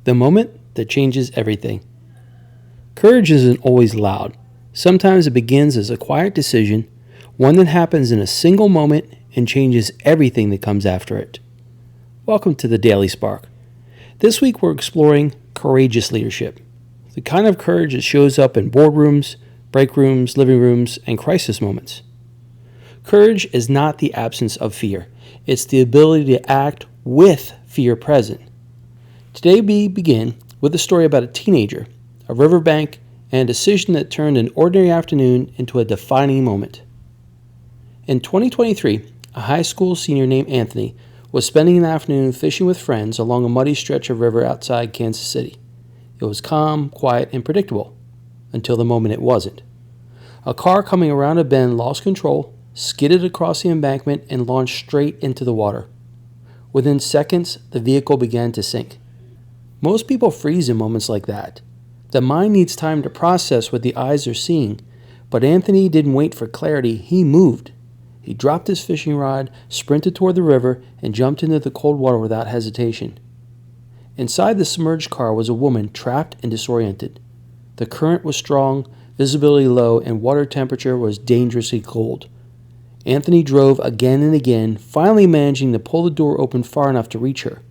the moment that changes everything. Courage isn't always loud. Sometimes it begins as a quiet decision, one that happens in a single moment and changes everything that comes after it. Welcome to the Daily Spark. This week we're exploring courageous leadership, the kind of courage that shows up in boardrooms, break rooms, living rooms, and crisis moments. Courage is not the absence of fear. It's the ability to act with fear present. Today we begin with a story about a teenager, a riverbank, and a decision that turned an ordinary afternoon into a defining moment. In 2023, a high school senior named Anthony was spending an afternoon fishing with friends along a muddy stretch of river outside Kansas City. It was calm, quiet, and predictable, until the moment it wasn't. A car coming around a bend lost control, skidded across the embankment, and launched straight into the water. Within seconds, the vehicle began to sink. Most people freeze in moments like that. The mind needs time to process what the eyes are seeing, but Anthony didn't wait for clarity, he moved. He dropped his fishing rod, sprinted toward the river, and jumped into the cold water without hesitation. Inside the submerged car was a woman trapped and disoriented. The current was strong, visibility low, and water temperature was dangerously cold. Anthony drove again and again, finally managing to pull the door open far enough to reach her.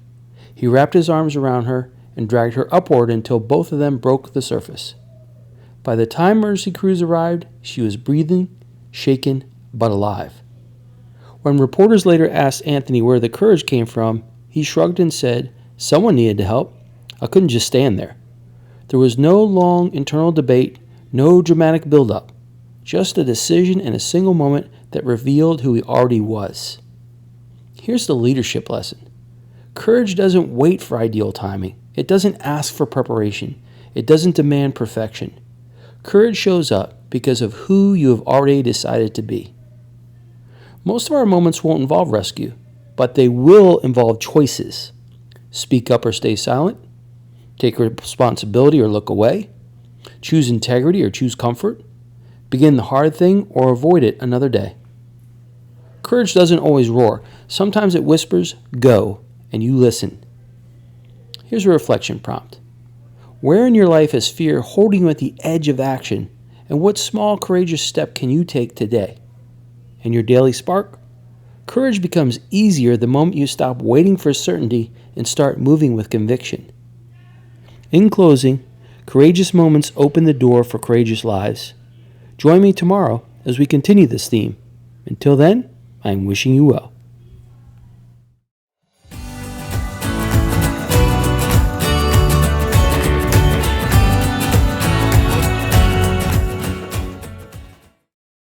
He wrapped his arms around her and dragged her upward until both of them broke the surface. By the time emergency crews arrived, she was breathing, shaken, but alive. When reporters later asked Anthony where the courage came from, he shrugged and said, "Someone needed to help. I couldn't just stand there." There was no long internal debate, no dramatic build-up, just a decision in a single moment that revealed who he already was. Here's the leadership lesson. Courage doesn't wait for ideal timing. It doesn't ask for preparation. It doesn't demand perfection. Courage shows up because of who you have already decided to be. Most of our moments won't involve rescue, but they will involve choices. Speak up or stay silent. Take responsibility or look away. Choose integrity or choose comfort. Begin the hard thing or avoid it another day. Courage doesn't always roar. Sometimes it whispers, "Go," and you listen. Here's a reflection prompt. Where in your life is fear holding you at the edge of action, and what small courageous step can you take today? In your daily spark, courage becomes easier the moment you stop waiting for certainty and start moving with conviction. In closing, courageous moments open the door for courageous lives. Join me tomorrow as we continue this theme. Until then, I am wishing you well.